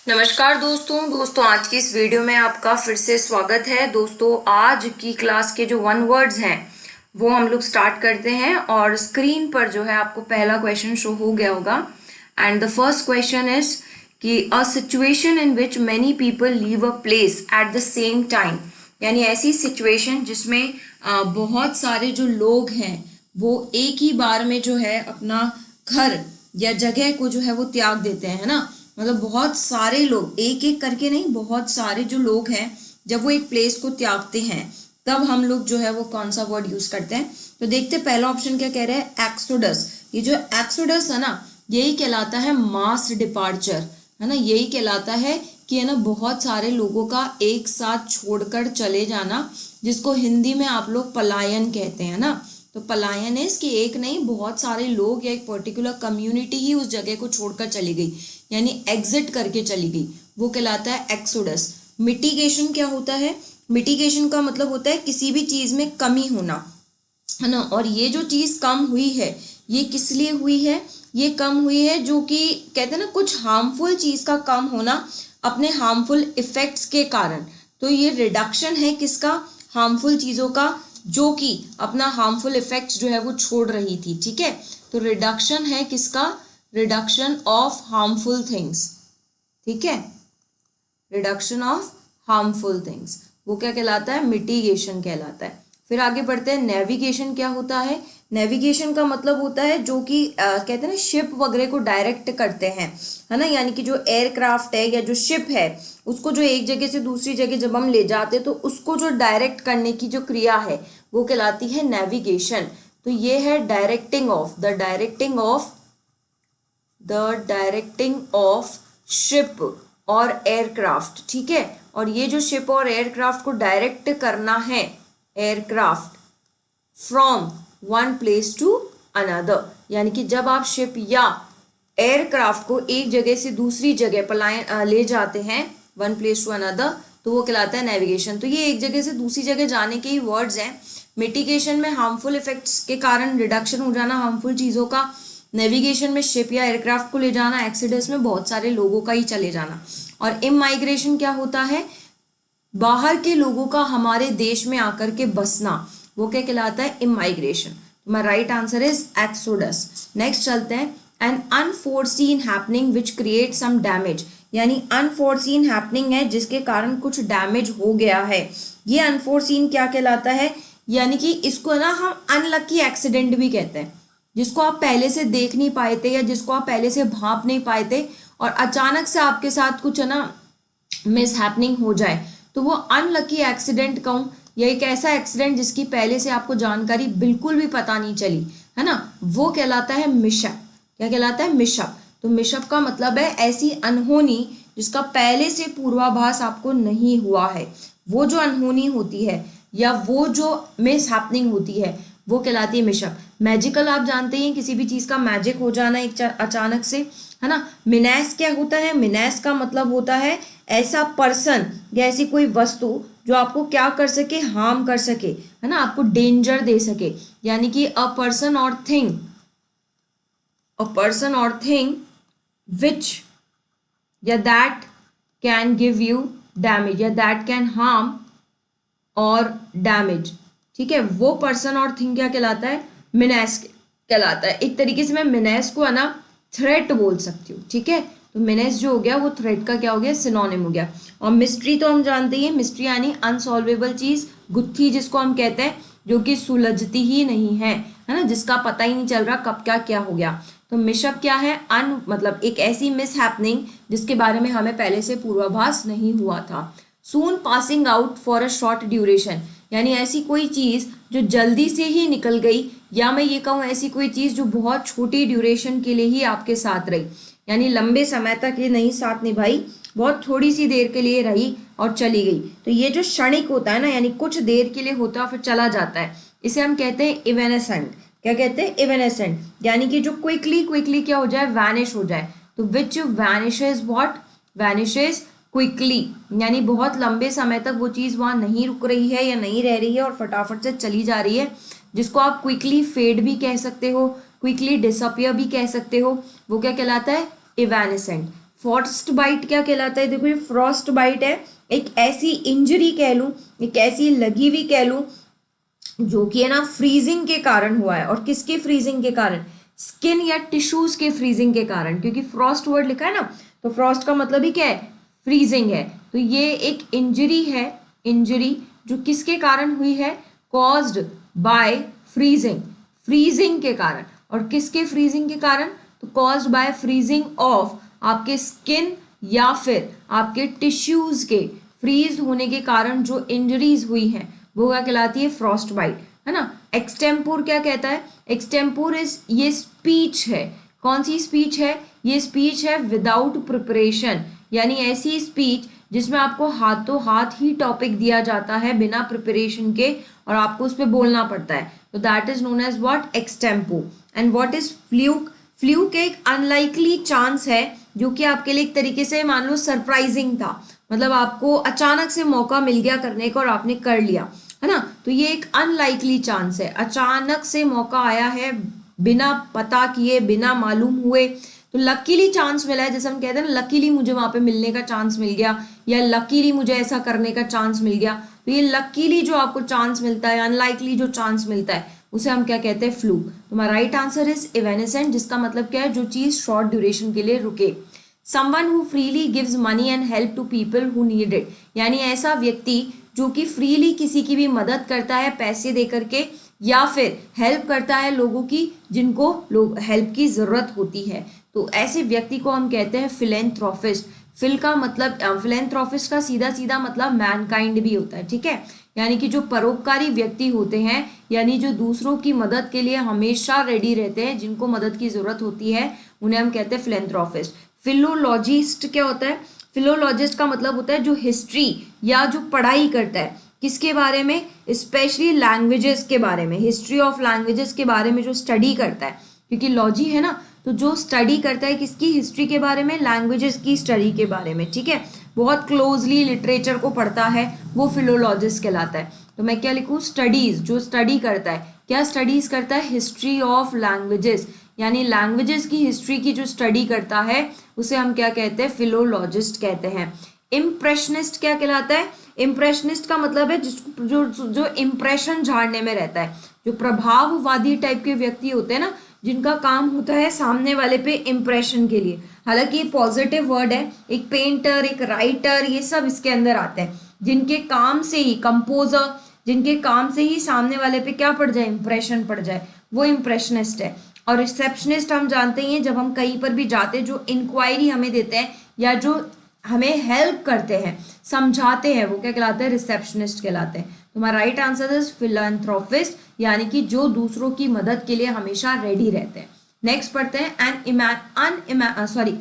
नमस्कार दोस्तों आज की इस वीडियो में आपका फिर से स्वागत है। दोस्तों आज की क्लास के जो वन वर्ड्स हैं वो हम लोग स्टार्ट करते हैं और स्क्रीन पर जो है आपको पहला क्वेश्चन शो हो गया होगा। And the first question is कि a situation in which many people leave a place at the same time, यानी ऐसी सिचुएशन जिसमें बहुत सारे जो लोग हैं वो एक ही बार में जो है अपना घर या जगह को जो है वो त्याग देते हैं, है ना। मतलब बहुत सारे लोग एक एक करके नहीं, बहुत सारे जो लोग हैं जब वो एक प्लेस को त्यागते हैं तब हम लोग जो है वो कौन सा वर्ड यूज करते हैं। तो देखते हैं पहला ऑप्शन क्या कह रहा है, एक्सोडस। ये जो एक्सोडस है ना, यही कहलाता है मास डिपार्चर, है ना। यही कहलाता है कि है ना बहुत सारे लोगों का एक साथ छोड़कर चले जाना, जिसको हिंदी में आप लोग पलायन कहते हैं ना। तो पलायन इज कि एक नहीं बहुत सारे लोग या एक पर्टिकुलर कम्युनिटी ही उस जगह को छोड़कर चली गई, यानी एग्जिट करके चली गई, वो कहलाता है एक्सोडस। मिटिगेशन क्या होता है, मिटिगेशन का मतलब होता है किसी भी चीज में कमी होना, है ना। और ये जो चीज कम हुई है ये किस लिए हुई है, ये कम हुई है जो कि कहते हैं ना कुछ हार्मफुल चीज का कम होना अपने हार्मफुल इफेक्ट्स के कारण। तो ये रिडक्शन है किसका, हार्मफुल चीजों का, जो कि अपना हार्मफुल इफेक्ट्स जो है वो छोड़ रही थी, ठीक है। तो रिडक्शन है किसका, रिडक्शन ऑफ हार्मफुल थिंग्स, ठीक है। रिडक्शन ऑफ हार्मफुल थिंग्स वो क्या कहलाता है, मिटिगेशन कहलाता है। फिर आगे बढ़ते हैं, नेविगेशन क्या होता है। नेविगेशन का मतलब होता है जो कि कहते हैं ना शिप वगैरह को डायरेक्ट करते हैं, है ना। यानी कि जो एयरक्राफ्ट है या जो शिप है उसको जो एक जगह से दूसरी जगह जब हम ले जाते हैं तो उसको जो डायरेक्ट करने की जो क्रिया है वो कहलाती है नेविगेशन। तो ये है directing of, the directing of ship और एयरक्राफ्ट, ठीक है। और ये जो शिप और एयरक्राफ्ट को डायरेक्ट करना है, aircraft from one place to another, यानी कि जब आप शिप या एयरक्राफ्ट को एक जगह से दूसरी जगह पलायन ले जाते हैं, वन प्लेस टू अनदर, तो वो कहलाता है नेविगेशन। तो ये एक जगह से दूसरी जगह जाने के ही वर्ड्स हैं। मिटिगेशन में हार्मफुल इफेक्ट्स के कारण रिडक्शन हो जाना हार्मफुल चीजों का, नेविगेशन में शिप या एयरक्राफ्ट को ले जाना, एक्सीडेंट्स में बहुत सारे लोगों का ही चले जाना। और इमाइग्रेशन क्या होता है, बाहर के लोगों का हमारे देश में आकर के बसना, वो क्या कहलाता है, immigration. My right answer is exodus. Next चलते हैं, an unforeseen happening which create some damage, यानी अनफोर्सीन हैपनिंग है जिसके कारण कुछ डैमेज हो गया है। ये अनफोर्सीन क्या कहलाता है, यानी कि इसको ना हम अनलकी एक्सीडेंट भी कहते हैं, जिसको आप पहले से देख नहीं पाए थे या जिसको आप पहले से भाप नहीं पाए थे और अचानक से आपके साथ कुछ है ना मिस हैपनिंग हो जाए, तो वो अनलकी एक्सीडेंट कहूँ या एक ऐसा एक्सीडेंट जिसकी पहले से आपको जानकारी बिल्कुल भी पता नहीं चली, है ना, वो कहलाता है मिशअप। क्या कहलाता है, मिशअप। तो मिशअप का मतलब है ऐसी अनहोनी जिसका पहले से पूर्वाभास आपको नहीं हुआ है, वो जो अनहोनी होती है या वो जो मिस हैपनिंग होती है वो कहलाती है मिशअप। मैजिकल आप जानते हैं, किसी भी चीज का मैजिक हो जाना एक अचानक से, है ना। मिनेस क्या होता है, मिनेस का मतलब होता है ऐसा पर्सन या ऐसी कोई वस्तु जो आपको क्या कर सके, हार्म कर सके, है ना, आपको डेंजर दे सके। यानी कि अ पर्सन और थिंग विच या that can give you damage या दैट कैन हार्म और डैमेज, ठीक है। वो पर्सन और थिंग क्या कहलाता है, मिनेस कहलाता है। एक तरीके से मैं मिनेस को है ना थ्रेट बोल सकती हूँ, ठीक है। तो मिनेस जो हो गया वो थ्रेट का क्या हो गया, सिनोनिम हो गया। और मिस्ट्री तो हम जानते ही हैं, मिस्ट्री यानी अनसॉल्वेबल चीज, गुत्थी जिसको हम कहते हैं, जो कि सुलझती ही नहीं है ना, जिसका पता ही नहीं चल रहा कब क्या क्या हो गया। तो मिशअप क्या है, मतलब एक ऐसी मिस हैपनिंग जिसके बारे में हमें पहले से पूर्वाभास नहीं हुआ था। Soon passing out for a short duration, यानी ऐसी कोई चीज जो जल्दी से ही निकल गई, या मैं ये कहूँ ऐसी कोई चीज जो बहुत छोटी ड्यूरेशन के लिए ही आपके साथ रही, यानी लंबे समय तक ये नहीं साथ निभाई, बहुत थोड़ी सी देर के लिए रही और चली गई। तो ये जो क्षणिक होता है ना, यानी कुछ देर के लिए होता है फिर चला जाता है, इसे हम कहते हैं इवेनेसेंट। क्या कहते हैं, इवेनेसेंट, यानी कि जो क्विकली क्या हो जाए, वैनिश हो जाए। तो विच वैनिशेस व्हाट, वैनिशेस क्विकली, यानी बहुत लंबे समय तक वो चीज वहां नहीं रुक रही है या नहीं रह रही है और फटाफट से चली जा रही है, जिसको आप क्विकली फेड भी कह सकते हो, क्विकली डिसअपियर भी कह सकते हो, वो क्या कहलाता है, इवेनेसेंट। फ्रॉस्ट बाइट क्या कहलाता है? देखो ये फ्रॉस्ट बाइट है, एक ऐसी इंजरी कह लूँ, एक ऐसी लगी हुई कह लूँ जो कि है ना फ्रीजिंग के कारण हुआ है। और किसके फ्रीजिंग के कारण? स्किन या टिश्यूज के फ्रीजिंग के कारण, क्योंकि फ्रॉस्ट वर्ड लिखा है ना, तो फ्रॉस्ट का मतलब ही क्या है? फ्रीजिंग है। तो ये एक इंजरी है, इंजरी जो किसके कारण हुई है? कॉज्ड बाय फ्रीजिंग, फ्रीजिंग के कारण। और किसके फ्रीजिंग के कारण? तो कॉज्ड बाय फ्रीजिंग ऑफ आपके स्किन या फिर आपके टिश्यूज के फ्रीज होने के कारण जो इंजरीज हुई हैं वो क्या कहलाती है? फ्रॉस्ट बाइट, है ना। एक्सटेम्पोर क्या कहता है? एक्सटेम्पोर इज, ये स्पीच है। कौन सी स्पीच है? ये स्पीच है विदाउट प्रिपरेशन, यानी ऐसी स्पीच जिसमें आपको हाथों हाथ ही टॉपिक दिया जाता है बिना प्रिपरेशन के और आपको उस पर बोलना पड़ता है। तो that is known as what? Extempore. And what is fluke? Fluke एक अनलाइकली चांस है जो कि आपके लिए एक तरीके से मान लो सरप्राइजिंग था, मतलब आपको अचानक से मौका मिल गया करने का और आपने कर लिया, है ना। तो ये एक अनलाइकली चांस है, अचानक से मौका आया है बिना पता किए, बिना मालूम हुए। तो लकीली चांस मिला है, जैसे हम कहते हैं ना लकीली मुझे वहां पे मिलने का चांस मिल गया, या लकीली मुझे ऐसा करने का चांस मिल गया। तो ये लकीली जो आपको चांस मिलता है, अनलाइकली जो चांस मिलता है, उसे हम क्या कहते हैं? फ्लूक। तो हमारा राइट आंसर इज इवेनेसेंट, जिसका मतलब क्या है? जो चीज शॉर्ट ड्यूरेशन के लिए रुके। Someone who freely gives money and help to people who need it, यानी ऐसा व्यक्ति जो कि फ्रीली किसी की भी मदद करता है पैसे दे करके, या फिर हेल्प करता है लोगों की जिनको लोग हेल्प की जरूरत होती है। तो ऐसे व्यक्ति को हम कहते हैं फिलेंथ्रोपिस्ट। फिल का मतलब, फिलेंथ्रोपिस्ट का सीधा सीधा मतलब मैनकाइंड भी होता है, ठीक है। यानी कि जो परोपकारी व्यक्ति होते हैं, यानी जो दूसरों की मदद के लिए हमेशा रेडी रहते हैं, जिनको मदद की जरूरत होती है, उन्हें हम कहते हैं फिलेंथ्रोपिस्ट। फिलोलॉजिस्ट क्या होता है? फिलोलॉजिस्ट का मतलब होता है जो हिस्ट्री या जो पढ़ाई करता है किसके बारे में? स्पेशली लैंग्वेजेस के बारे में, हिस्ट्री ऑफ लैंग्वेजेस के बारे में जो स्टडी करता है, क्योंकि लॉजी है ना, तो जो स्टडी करता है किसकी? हिस्ट्री के बारे में, लैंग्वेजेस की स्टडी के बारे में, ठीक है। बहुत क्लोजली लिटरेचर को पढ़ता है वो फिलोलॉजिस्ट कहलाता है। तो मैं क्या लिखूँ? स्टडीज, जो स्टडी करता है, क्या स्टडीज करता है? हिस्ट्री ऑफ लैंग्वेजेस, यानी लैंग्वेजेस की हिस्ट्री की जो स्टडी करता है उसे हम क्या कहते हैं? फिलोलॉजिस्ट कहते हैं। इम्प्रेशनिस्ट क्या कहलाता है? इम्प्रेशनिस्ट का मतलब है जिसको जो इम्प्रेशन झाड़ने में रहता है, जो प्रभाववादी टाइप के व्यक्ति होते हैं ना, जिनका काम होता है सामने वाले पे इम्प्रेशन के लिए। हालांकि ये पॉजिटिव वर्ड है, एक पेंटर, एक राइटर, ये सब इसके अंदर आते हैं, जिनके काम से ही, कंपोजर, जिनके काम से ही सामने वाले पे क्या पड़ जाए? इम्प्रेशन पड़ जाए, वो इम्प्रेशनिस्ट है। और रिसेप्शनिस्ट हम जानते ही हैं, जब हम कहीं पर भी जाते हैं, जो इंक्वायरी हमें देते हैं या जो हमें हेल्प करते हैं, समझाते हैं, वो क्या कहलाते हैं? रिसेप्शनिस्ट कहलाते हैं। तो हमारा राइट आंसर इज फिलैंथ्रोपिस्ट, यानी कि जो दूसरों की मदद के लिए हमेशा रेडी रहते हैं। नेक्स्ट पढ़ते हैं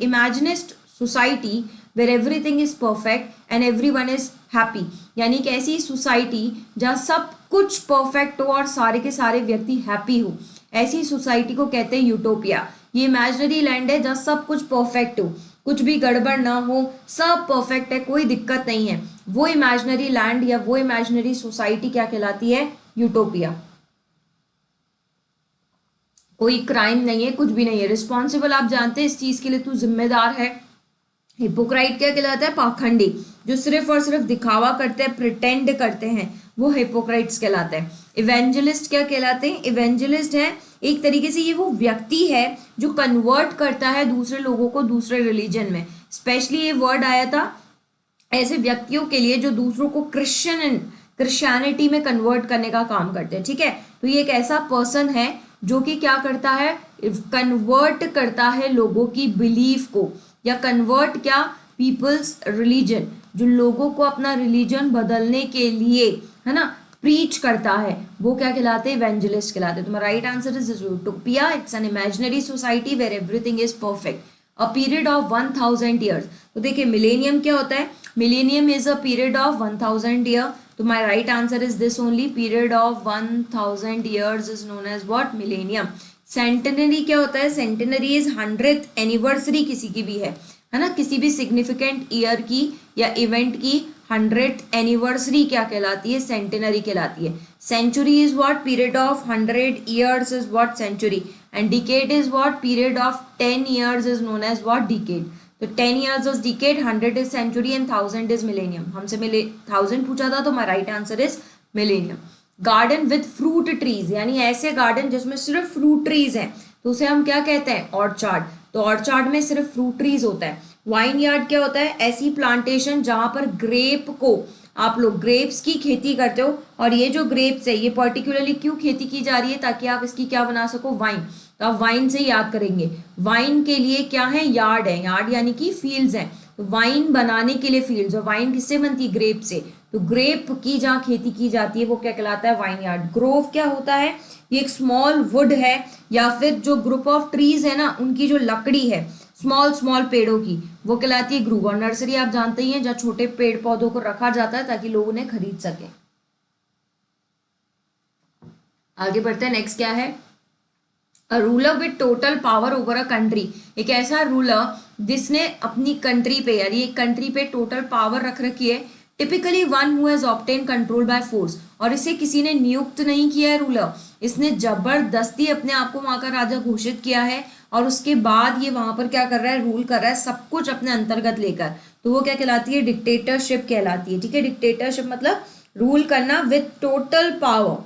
imaginist society where everything is perfect and everyone is happy, यानी कि ऐसी सोसाइटी जहाँ सब कुछ परफेक्ट हो और सारे के सारे व्यक्ति हैप्पी हो, ऐसी सोसाइटी को कहते हैं यूटोपिया। ये इमेजिनरी लैंड है जहाँ सब कुछ परफेक्ट हो, कुछ भी गड़बड़ ना हो, सब परफेक्ट है, कोई दिक्कत नहीं है। वो इमेजिनरी लैंड या वो इमेजिनरी सोसाइटी क्या कहलाती है? यूटोपिया। कोई क्राइम नहीं है, कुछ भी नहीं है, रिस्पॉन्सिबल आप जानते हैं इस चीज के लिए, तू जिम्मेदार है। हिपोक्राइट क्या कहलाता है? पाखंडी, जो सिर्फ और सिर्फ दिखावा करते हैं, प्रिटेंड करते हैं, वो हिपोक्राइट्स कहलाते हैं। इवेंजलिस्ट क्या कहलाते हैं? इवेंजलिस्ट है एक तरीके से, ये वो व्यक्ति है जो कन्वर्ट करता है दूसरे लोगों को दूसरे रिलीजन में। स्पेशली ये वर्ड आया था ऐसे व्यक्तियों के लिए जो दूसरों को क्रिश्चियनिटी में कन्वर्ट करने का काम करते हैं, ठीक है। तो ये एक ऐसा पर्सन है जो कि क्या करता है? कन्वर्ट करता है लोगों की बिलीफ को, या कन्वर्ट क्या? पीपल्स रिलीजन, जो लोगों को अपना रिलीजन बदलने के लिए, है ना, प्रीच करता है, वो क्या कहलाते हैं? इवेंजलिस्ट कहलाते हैं। तुम्हारा right answer is utopia. It's an imaginary society where everything is perfect. A period of 1000 years. तो देखिए मिलेनियम क्या होता है? Millennium is a period of 1000 year. तो my right answer is this only, period of 1000 years is known as what? Millennium. Centenary क्या होता है? Centenary is 100th anniversary किसी की भी है ना, किसी भी सिग्निफिकेंट ईयर की या इवेंट की 100th एनिवर्सरी क्या कहलाती है? सेंटेनरी कहलाती है। Century is what? Period of 100 years is what? Century. And decade is what? Period of 10 years is known as what? Decade. तो 10 years is decade, 100 is century and 1000 is millennium. हमसे मिले 1000 पूछा था तो my right answer is millennium. Garden with fruit trees, यानी ऐसे garden जिसमें सिर्फ फ्रूट ट्रीज हैं तो उसे हम क्या कहते हैं, ऑर्चार्ड। तो ऑर्चार्ड में सिर्फ फ्रूट ट्रीज होता है। वाइन यार्ड क्या होता है, ऐसी प्लांटेशन जहां पर ग्रेप को आप लोग ग्रेप्स की खेती करते हो, और ये जो ग्रेप्स है ये पर्टिकुलरली क्यों खेती की जा रही है, ताकि आप इसकी क्या बना सको, वाइन। तो आप वाइन से याद करेंगे, वाइन के लिए क्या है, यार्ड है, यार्ड यानी कि फील्ड्स हैं। तो वाइन बनाने के लिए फील्ड्स, और वाइन किससे बनती है, ग्रेप से। तो ग्रेप की जहाँ खेती की जाती है वो क्या कहलाता है, वाइन यार्ड। ग्रोव क्या होता है, ये एक स्मॉल वुड है या फिर जो ग्रुप ऑफ ट्रीज है ना उनकी जो लकड़ी है, स्मॉल स्मॉल पेड़ों की, वो कहलाती है ग्रूव। और नर्सरी आप जानते ही हैं जहाँ छोटे पेड़ पौधों को रखा जाता है ताकि लोग उन्हें खरीद सके। आगे बढ़ते हैं, नेक्स्ट क्या है, a ruler with total power over a country, एक ऐसा रूलर जिसने अपनी कंट्री पे यानी एक कंट्री पे टोटल पावर रख रखी है। Typically one who has obtain control by force, और इसे किसी ने नियुक्त नहीं किया है रूलर, इसने जबरदस्ती अपने आप को वहां का राजा घोषित किया है, और उसके बाद ये वहां पर क्या कर रहा है, रूल कर रहा है सब कुछ अपने अंतर्गत लेकर। तो वो क्या कहलाती है, डिक्टेटरशिप कहलाती है। ठीक है, डिक्टेटरशिप मतलब रूल करना विद टोटल पावर,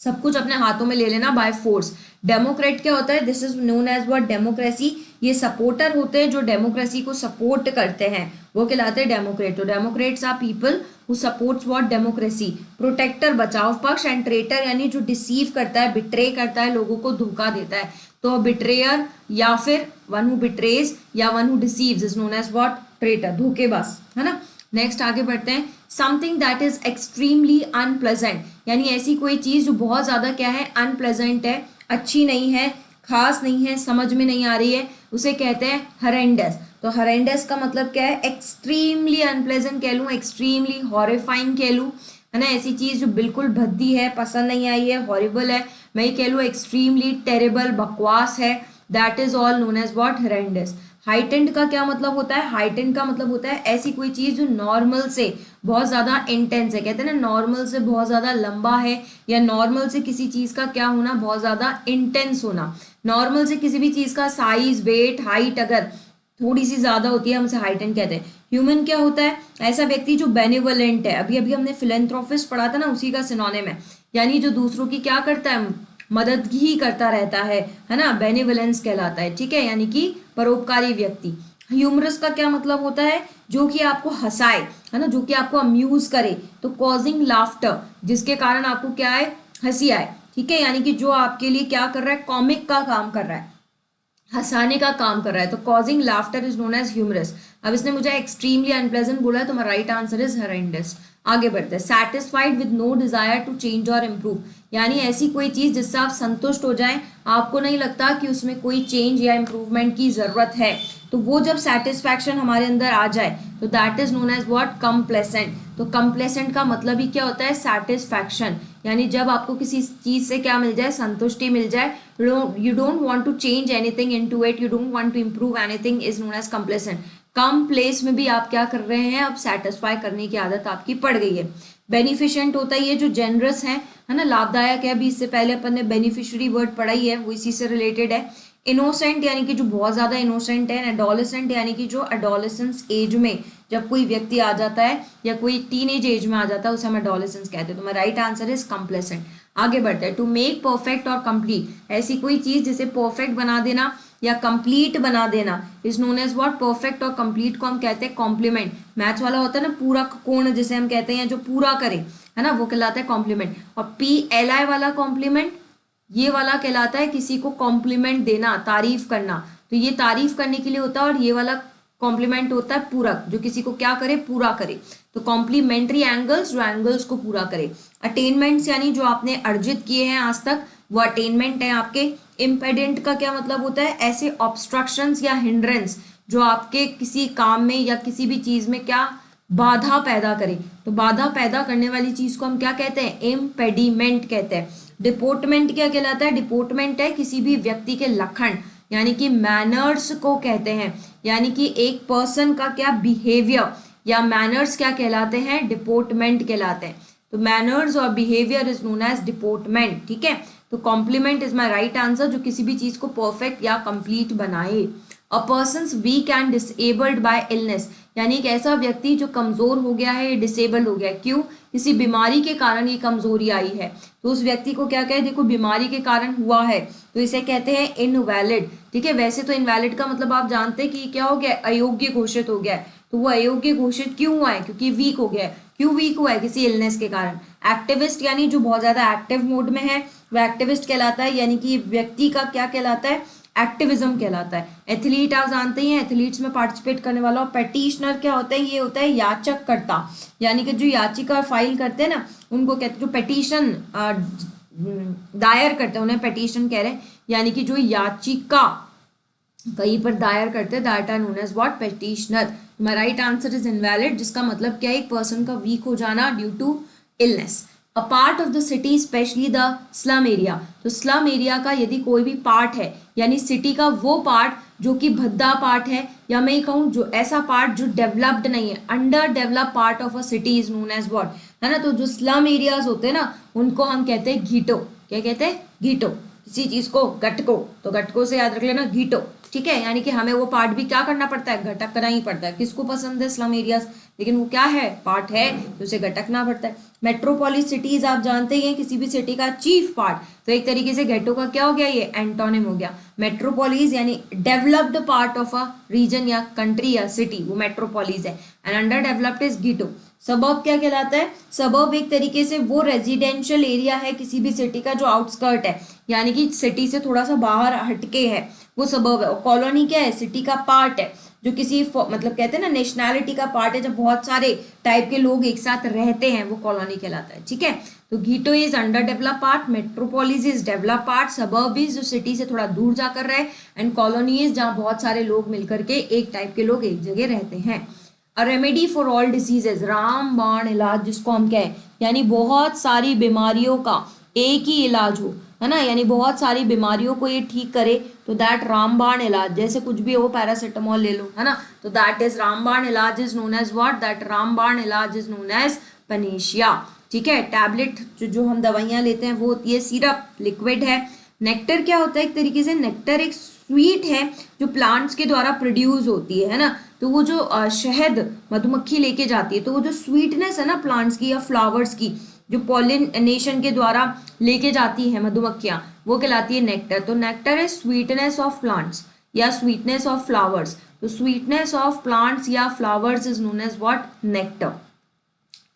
सब कुछ अपने हाथों में ले लेना बाय फोर्स। डेमोक्रेट क्या होता है, this is known as what, democracy. ये सपोर्टर होते हैं जो डेमोक्रेसी को सपोर्ट करते हैं, वो कहलाते हैं डेमोक्रेट। तो democrats are people who supports what, democracy. Protector बचाव पक्ष, एंड ट्रेटर यानी जो डिसीव करता है, बिट्रे करता है, लोगों को धोखा देता है। तो बिट्रेयर या फिर वन हु बिट्रेज या one who deceives is known as what, traitor, धोखेबाज, है ना। नेक्स्ट आगे बढ़ते हैं, something that is extremely unpleasant, यानी ऐसी कोई चीज जो बहुत ज्यादा क्या है, अनप्लेजेंट है, अच्छी नहीं है, खास नहीं है, समझ में नहीं आ रही है, उसे कहते हैं हरेंडस। तो हरेंडस का मतलब क्या है, एक्सट्रीमली अनप्लेजेंट कह लूँ, एक्सट्रीमली हॉरिफाइंग कह लूँ, है ना। ऐसी चीज जो बिल्कुल भद्दी है, पसंद नहीं आई है, हॉरिबल है, मैं ये कह लूँ एक्सट्रीमली टेरेबल, बकवास है, that is all known as what, horrendous. Heightened का क्या मतलब होता है, हाइटेंड का मतलब होता है ऐसी कोई चीज जो नॉर्मल से बहुत ज्यादा इंटेंस है, कहते हैं ना नॉर्मल से बहुत ज्यादा लंबा है, या नॉर्मल से किसी चीज का क्या होना, बहुत ज्यादा इंटेंस होना। नॉर्मल से किसी भी चीज का साइज, वेट, हाइट अगर थोड़ी सी ज्यादा होती है हम उसे हाइटेंड कहते हैं। ह्यूमन क्या होता है, ऐसा व्यक्ति जो बेनिवोलेंट है, अभी अभी हमने फिलेंथ्रोपिस्ट पढ़ा था ना, उसी का सिनोनिम है, यानी जो दूसरों की क्या करता है, मदद ही करता रहता है ना, बेनिवोलेंस कहलाता है। ठीक है, यानी कि परोपकारी व्यक्ति। ह्यूमरस का क्या मतलब होता है, जो कि आपको हंसाए, है ना, जो कि आपको अम्यूज करे। तो कॉजिंग लाफ्टर, जिसके कारण आपको क्या है, हंसी आए। ठीक है, यानी कि जो आपके लिए क्या कर रहा है, कॉमिक का काम कर रहा है, हंसाने का काम कर रहा है। तो causing laughter is known as humorous. अब इसने मुझे एक्सट्रीमली अनप्लेजेंट बोला है, तो मेरा राइट आंसर इज हरेंडस। आगे बढ़ते हैं, satisfied with no desire to change और इम्प्रूव, यानी ऐसी कोई चीज जिससे आप संतुष्ट हो जाएं, आपको नहीं लगता कि उसमें कोई चेंज या इम्प्रूवमेंट की जरूरत है। तो वो जब सेटिस्फैक्शन हमारे अंदर आ जाए तो that is known as what, complacent. तो कंप्लेसेंट का मतलब ही क्या होता है, सेटिस्फैक्शन, यानी जब आपको किसी चीज से क्या मिल जाए, संतुष्टि मिल जाए, you don't want to change anything into it, you don't want to improve anything, is known as complacent. कम प्लेस में भी आप क्या कर रहे हैं, अब सेटिस्फाई करने की आदत आपकी पड़ गई है। बेनिफिशिएंट होता है ये जो जेनरस है ना, लाभदायक है। अभी इससे पहले अपन ने बेनिफिशियरी वर्ड पढ़ा ही है, वो इसी से रिलेटेड है। इनोसेंट यानी कि जो बहुत ज्यादा इनोसेंट है। एडोलेसेंट यानी कि जो एडोलेसेंस एज में जब कोई व्यक्ति आ जाता है या कोई टीनेज एज में आ जाता है उसे हम एडोलेसेंस कहते हैं। तो मेरा राइट आंसर इज कंप्लेसेंट। आगे बढ़ते हैं, टू मेक परफेक्ट और कंप्लीट, ऐसी कोई चीज जिसे परफेक्ट बना देना या कंप्लीट बना देना is known as what, perfect. और कंप्लीट को हम कहते हैं कॉम्प्लीमेंट। मैथ्स वाला होता है ना पूरा कोण जिसे हम कहते हैं, जो पूरा करे, है ना, वो कहलाता है कॉम्प्लीमेंट। और PLI वाला कॉम्प्लीमेंट, ये वाला कहलाता है किसी को कॉम्प्लीमेंट देना, तारीफ करना। तो ये तारीफ करने के लिए होता है, और ये वाला कॉम्प्लीमेंट होता है पूरक, जो किसी को क्या करे, पूरा करे। तो कॉम्प्लीमेंट्री एंगल्स, जो एंगल्स को पूरा करे। अटेनमेंट्स यानी जो आपने अर्जित किए हैं आज तक, वो अटेनमेंट है आपके। इम्पेडेंट का क्या मतलब होता है, ऐसे ऑब्स्ट्रक्शंस या हिंड्रेंस जो आपके किसी काम में या किसी भी चीज में क्या बाधा पैदा करे। तो बाधा पैदा करने वाली चीज को हम क्या कहते हैं, इम्पेडिमेंट कहते हैं। डिपोर्टमेंट क्या कहलाता है, डिपोर्टमेंट है किसी भी व्यक्ति के लक्षण यानी कि मैनर्स को कहते हैं, यानी कि एक पर्सन का क्या बिहेवियर या मैनर्स क्या कहलाते हैं, डिपोर्टमेंट कहलाते हैं। तो मैनर्स और behaviour is known as deportment. ठीक है, तो compliment is my right answer, जो किसी भी चीज को परफेक्ट या कंप्लीट बनाए। A person's weak and disabled by illness, यानी एक ऐसा व्यक्ति जो कमजोर हो गया है, डिसेबल हो गया, क्यों, किसी बीमारी के कारण ये कमजोरी आई है, तो उस व्यक्ति को क्या कहे, देखो बीमारी के कारण हुआ है तो इसे कहते हैं इनवैलिड। ठीक है, वैसे तो इनवैलिड का मतलब आप जानते हैं कि क्या हो गया, अयोग्य घोषित हो गया है, तो वो अयोग्य घोषित क्यों हुआ है, क्योंकि वीक हो गया है। क्यों वीक हुआ है, किसी इलनेस के कारण। एक्टिविस्ट यानी जो बहुत ज्यादा एक्टिव मोड में है वह एक्टिविस्ट कहलाता है, यानी कि व्यक्ति का क्या कहलाता है, एक्टिविज्म कहलाता है। एथलीट आप जानते ही हैं, एथलीट्स में पार्टिसिपेट करने वाला। और पेटिशनर क्या होता है, ये होता है याचक करता, यानी कि जो याचिका फाइल करते हैं ना उनको कहते हैं, जो पेटिशन दायर करते हैं उन्हें पेटिशन कह रहे हैं, यानी कि जो याचिका कहीं पर दायर करते हैं, that are known as what, petitioner. My right answer is invalid, जिसका मतलब क्या है, एक पर्सन का वीक हो जाना due to illness. A part of the city specially the slum area, तो स्लम एरिया का यदि कोई भी पार्ट है, यानी सिटी का वो पार्ट जो कि भद्दा पार्ट है, या मैं कहूँ जो ऐसा पार्ट जो डेवलप्ड नहीं है, under develop part of a city is known as what, है ना। तो जो स्लम एरियाज होते हैं ना उनको हम कहते हैं घीटो। क्या कहते हैं, घीटो। किसी चीज को गटको, तो गटको से याद रख लेना घीटो। ठीक है, यानी कि हमें वो पार्ट भी क्या करना पड़ता है, गटकना ही पड़ता है। किसको पसंद है स्लम एरियाज, लेकिन वो क्या है, पार्ट है तो उसे गटकना पड़ता है। मेट्रोपोलिस सिटीज आप जानते ही हैं, किसी भी सिटी का चीफ पार्ट, तो एक तरीके से गेटो का क्या हो गया, ये एंटोनिम हो गया। मेट्रोपोलिस यानी developed part of a region या कंट्री या सिटी, वो मेट्रोपोलिस है। And under developed is ghetto. Suburb क्या कहलाता है, सबर्ब एक तरीके से वो रेजिडेंशियल एरिया है किसी भी सिटी का जो आउटस्कर्ट है, यानी कि सिटी से थोड़ा सा बाहर हटके है, वो सबर्ब है। और कॉलोनी क्या है, सिटी का पार्ट है, जो किसी मतलब कहते हैं ना नेशनैलिटी का पार्ट है, जब बहुत सारे टाइप के लोग एक साथ रहते हैं वो कॉलोनी कहलाता है। ठीक है, तो ghetto is under develop part, metropolis is develop part, suburb is जो सिटी से थोड़ा दूर जाकर रहे, एंड कॉलोनी इज जहाँ बहुत सारे लोग मिलकर के एक टाइप के लोग एक जगह रहते हैं। A remedy for all diseases, रामबाण इलाज जिसको हम कहें, यानी बहुत सारी बीमारियों का एक ही इलाज हो, है ना, यानी बहुत सारी बीमारियों को ये ठीक करे, तो दैट रामबाण इलाज, जैसे कुछ भी हो पैरासिटामोल ले लो, है ना, तो दैट इज रामबाण इलाज is known as what, that रामबाण इलाज इज नोन एज पनेशिया। ठीक है, टैबलेट जो हम दवाइयाँ लेते हैं वो होती है सिरप, लिक्विड है। नेक्टर क्या होता है, एक तरीके से नेक्टर एक स्वीट है जो प्लांट्स के द्वारा प्रोड्यूस होती है ना, तो वो जो शहद मधुमक्खी लेके जाती है, तो वो जो स्वीटनेस है ना प्लांट्स की या फ्लावर्स की, जो पॉलिनेशन के द्वारा लेके जाती है मधुमक्खियां, वो कहलाती है नेक्टर। तो नेक्टर है स्वीटनेस ऑफ प्लांट्स या स्वीटनेस ऑफ फ्लावर्स, तो स्वीटनेस ऑफ प्लांट्स या flowers is known as what, nectar.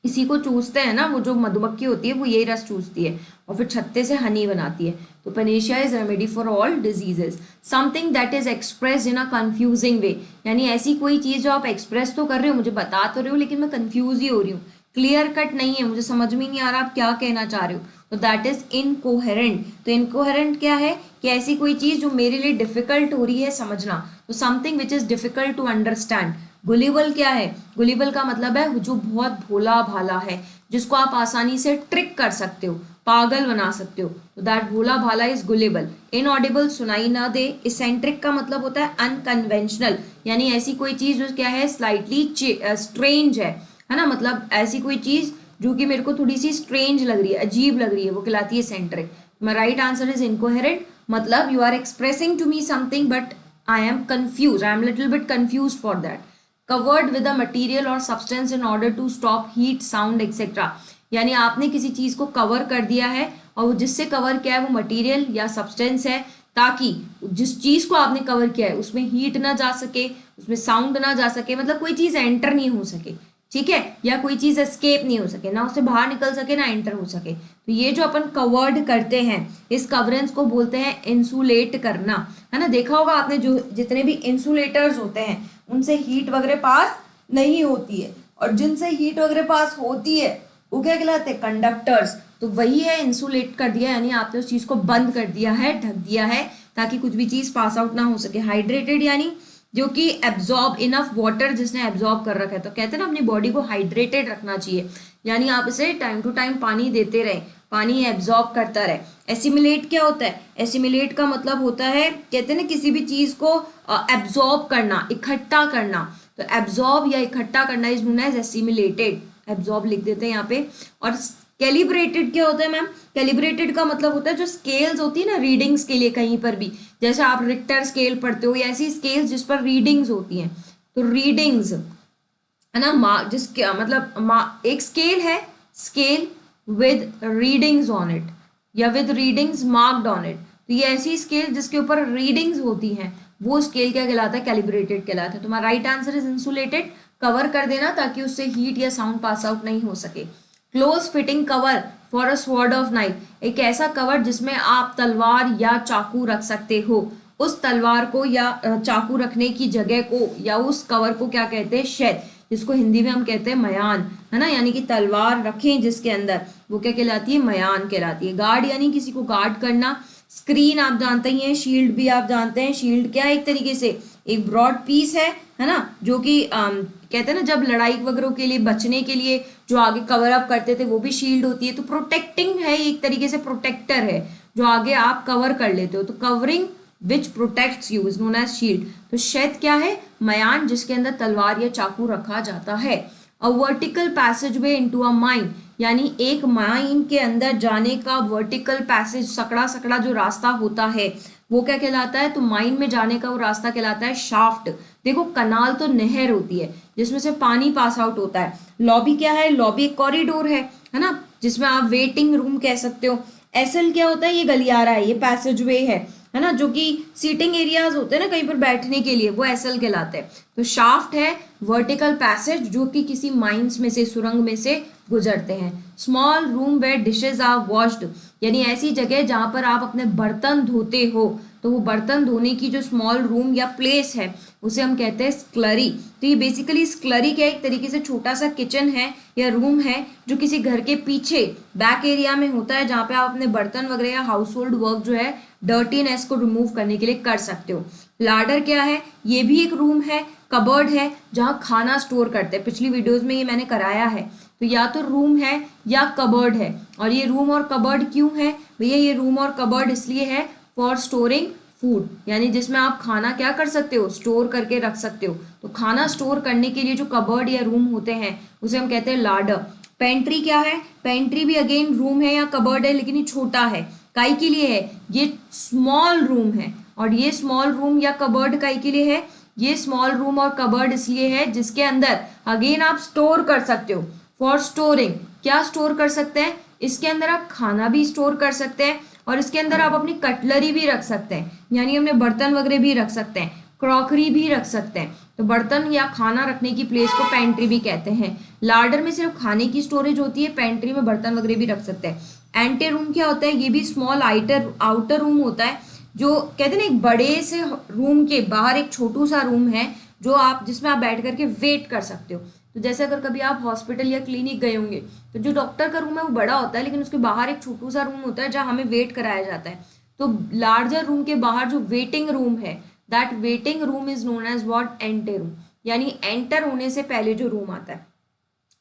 इसी को चूसते हैं ना, वो जो मधुमक्खी होती है वो यही रस चूसती है और फिर छत्ते से हनी बनाती है। तो panacea is remedy for all diseases. Something that is express in a confusing way, यानी ऐसी कोई चीज जो आप एक्सप्रेस तो कर रहे हो, मुझे बता तो रहे हो, लेकिन मैं कंफ्यूज ही हो रही हूँ, क्लियर कट नहीं है, मुझे समझ में नहीं आ रहा आप क्या कहना चाह रहे हो, तो दैट इज इनकोहेरेंट। तो इनकोहेरेंट क्या है, कि ऐसी कोई चीज जो मेरे लिए डिफिकल्ट हो रही है समझना, तो something which is difficult to understand. Gullible क्या है, गुलिबल का मतलब है जो बहुत भोला भाला है, जिसको आप आसानी से ट्रिक कर सकते हो, पागल बना सकते हो, तो दैट भोला भाला इज गुलिबल। इनऑडिबल सुनाई ना दे। इसेंट्रिक का मतलब होता है अनकन्वेंशनल, यानी ऐसी कोई चीज जो क्या है स्लाइटली स्ट्रेंज है ना, मतलब ऐसी कोई चीज जो कि मेरे को थोड़ी सी स्ट्रेंज लग रही है, अजीब लग रही है, वो कहलाती है eccentric. My right answer is incoherent, मतलब you are expressing to me something but I am confuse, I am little bit confuse for that. Covered with a material और substance in order to stop heat sound etcetera, यानी आपने किसी चीज को cover कर दिया है और वो जिससे कवर किया है वो मटेरियल या सब्सटेंस है, ताकि जिस चीज को आपने कवर किया है उसमें हीट ना जा सके, उसमें साउंड ना जा सके, मतलब कोई चीज एंटर नहीं हो सके, ठीक है, या कोई चीज एस्केप नहीं हो सके, ना उससे बाहर निकल सके ना एंटर हो सके। तो ये जो अपन कवर्ड करते हैं, इस कवरेंस को बोलते हैं इंसुलेट करना, है ना। देखा होगा आपने, जो जितने भी इंसुलेटर्स होते हैं उनसे हीट वगैरह पास नहीं होती है, और जिनसे हीट वगैरह पास होती है वो क्या कहलाते हैं, कंडक्टर्स। तो वही है इंसुलेट कर दिया, यानी आपने उस चीज को बंद कर दिया है, ढक दिया है, ताकि कुछ भी चीज पास आउट ना हो सके। हाइड्रेटेड यानी जो कि एब्जॉर्ब इनफ वाटर जिसने एब्जॉर्ब कर रखा है, तो कहते हैं ना अपनी बॉडी को हाइड्रेटेड रखना चाहिए, यानी आप इसे टाइम टू टाइम पानी देते रहे, पानी एब्जॉर्ब करता रहे। एसिमिलेट क्या होता है, एसिमिलेट का मतलब होता है, कहते हैं ना किसी भी चीज को एब्जॉर्ब करना, इकट्ठा करना, तो एब्जॉर्ब या इकट्ठा करना is known as assimilated. Absorb लिख देते हैं यहाँ पे। और कैलिब्रेटेड क्या होता है मैम? कैलिब्रेटेड का मतलब होता है जो स्केल्स होती है ना रीडिंग्स के लिए, कहीं पर भी जैसे आप रिक्टर स्केल पढ़ते हो या ऐसी स्केल्स जिस पर रीडिंग्स होती हैं, तो रीडिंग्स है ना, जिसके मतलब एक स्केल है, scale with readings on it या with readings marked on it, तो ये ऐसी स्केल जिसके ऊपर रीडिंग्स होती हैं वो स्केल क्या कहलाता है? कैलिब्रेटेड कहलाता है। तुम्हारा right answer is insulated. Cover कर देना ताकि उससे हीट या साउंड पास आउट नहीं हो सके। Close fitting cover for a sword of knife, एक ऐसा कवर जिसमें आप तलवार या चाकू रख सकते हो। उस तलवार को या चाकू रखने की जगह को या उस कवर को क्या कहते हैं? शेद, जिसको हिंदी में हम कहते हैं मयान, है ना, यानी कि तलवार रखें जिसके अंदर, वो क्या कहलाती है? मयान कहलाती है। गार्ड यानी किसी को गार्ड करना। स्क्रीन आप जानते ही हैं, शील्ड भी आप जानते हैं। शील्ड क्या है? एक तरीके से एक ब्रॉड पीस है ना, जो कि कहते हैं ना जब लड़ाई वगैरह के लिए बचने के लिए जो आगे कवर अप करते थे वो भी शील्ड होती है, तो प्रोटेक्टिंग है, एक तरीके से प्रोटेक्टर है जो आगे आप कवर कर लेते हो, तो covering which protects you is known as shield. तो शेद क्या है? मयान जिसके अंदर तलवार या चाकू रखा जाता है। A vertical passage way into a mine, यानी एक माइन के अंदर जाने का वर्टिकल पैसेज, सकड़ा सकड़ा जो रास्ता होता है वो क्या कहलाता है? तो माइन में जाने का वो रास्ता कहलाता है शाफ्ट। देखो कनाल तो नहर होती है जिसमें से पानी पास आउट होता है। लॉबी क्या है? लॉबी एक कॉरिडोर है ना, जिसमें आप वेटिंग रूम कह सकते हो। एसएल क्या होता है? ये गलियारा है, ये पैसेज वे है ना, जो कि सीटिंग एरियाज होते हैं ना कहीं पर बैठने के लिए, वो एसएल कहलाते हैं। तो शाफ्ट है वर्टिकल पैसेज जो कि किसी माइंस में से, सुरंग में से गुजरते हैं। Small room where dishes are washed, यानी ऐसी जगह जहां पर आप अपने बर्तन धोते हो, तो वो बर्तन धोने की जो स्मॉल रूम या प्लेस है उसे हम कहते हैं स्क्लरी। तो ये बेसिकली स्क्लरी क्या, एक तरीके से छोटा सा किचन है या रूम है जो किसी घर के पीछे बैक एरिया में होता है, जहाँ पे आप अपने बर्तन वगैरह या हाउस होल्ड वर्क जो है डर्टीनेस को रिमूव करने के लिए कर सकते हो। लार्डर क्या है? ये भी एक रूम है, कबर्ड है जहाँ खाना स्टोर करते हैं। पिछली वीडियोस में ये मैंने कराया है, तो या तो रूम है या कबर्ड है। और ये रूम और कबर्ड क्यों है भैया? ये रूम और कबर्ड इसलिए है फॉर स्टोरिंग फूड, यानी जिसमें आप खाना क्या कर सकते हो? स्टोर करके रख सकते हो। तो खाना स्टोर करने के लिए जो कबर्ड या रूम होते हैं उसे हम कहते हैं लार्डर। पेंट्री क्या है? पेंट्री भी अगेन रूम है या कबर्ड है, लेकिन ये छोटा है। काई के लिए है? ये स्मॉल रूम है। और ये स्मॉल रूम या कबर्ड काई के लिए है? ये स्मॉल रूम और कबर्ड इसलिए है जिसके अंदर अगेन आप स्टोर कर सकते हो। फॉर स्टोरिंग, क्या स्टोर कर सकते हैं? इसके अंदर आप खाना भी स्टोर कर सकते हैं और इसके अंदर आप अपनी कटलरी भी रख सकते हैं, यानी अपने बर्तन वगैरह भी रख सकते हैं, क्रॉकरी भी रख सकते हैं। तो बर्तन या खाना रखने की प्लेस को पेंट्री भी कहते हैं। लार्डर में सिर्फ खाने की स्टोरेज होती है, पेंट्री में बर्तन वगैरह भी रख सकते हैं। एंटे रूम क्या होता है? ये भी स्मॉल आउटर रूम होता है, जो कहते हैं ना एक बड़े से रूम के बाहर एक छोटू सा रूम है जो आप, जिसमें आप बैठ करके वेट कर सकते हो। तो जैसे अगर कभी आप हॉस्पिटल या क्लिनिक गए होंगे तो जो डॉक्टर का रूम है वो बड़ा होता है, लेकिन उसके बाहर एक छोटू सा रूम होता है जहाँ हमें वेट कराया जाता है। तो लार्जर रूम के बाहर जो वेटिंग रूम है, that waiting room is known as what? Ante room, यानी एंटर होने से पहले जो रूम आता है,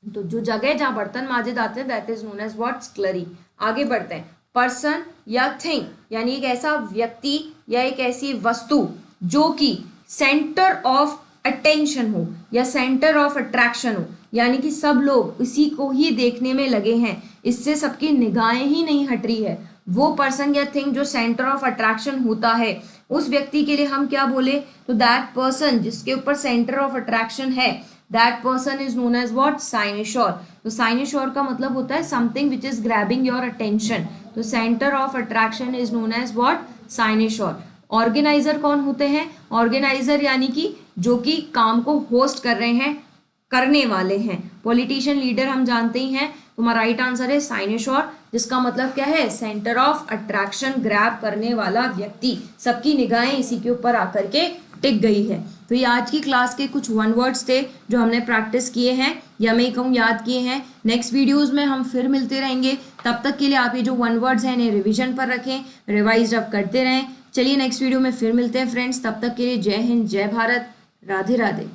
तो जो जगह जहाँ बर्तन माजे जाते हैं that is known as what? Scullery. आगे बढ़ते हैं। पर्सन या थिंग, यानी एक ऐसा व्यक्ति या एक ऐसी वस्तु जो कि सेंटर ऑफ अटेंशन हो या सेंटर ऑफ अट्रैक्शन हो, यानी कि सब लोग इसी को ही देखने में लगे हैं, इससे सबकी निगाहें ही नहीं हट रही है, वो पर्सन या थिंग जो सेंटर ऑफ अट्रैक्शन होता है, उस व्यक्ति के लिए हम क्या बोले? तो दैट पर्सन जिसके ऊपर सेंटर ऑफ अट्रैक्शन है, that person is known as what? Cynosure. तो साइनेश्योर का मतलब होता है something which is grabbing your attention. तो centre of attraction is known as what? Cynosure. Organiser कौन होते हैं? ऑर्गेनाइजर यानी कि जो कि काम को होस्ट कर रहे हैं, करने वाले हैं। पॉलिटिशियन, लीडर हम जानते ही हैं। तुम्हारा राइट आंसर है साइनेश्योर, जिसका मतलब क्या है? सेंटर ऑफ अट्रैक्शन, ग्रैब करने वाला व्यक्ति, सबकी निगाहें इसी के ऊपर आकर के टिक गई है। तो ये आज की क्लास के कुछ वन वर्ड्स थे जो हमने प्रैक्टिस किए हैं या मैं कहूँ याद किए हैं। नेक्स्ट वीडियोस में हम फिर मिलते रहेंगे, तब तक के लिए आप ये जो वन वर्ड्स हैं इन्हें रिविजन पर रखें, रिवाइज अप करते रहें। चलिए नेक्स्ट वीडियो में फिर मिलते हैं फ्रेंड्स, तब तक के लिए जय हिंद, जय भारत, राधे राधे।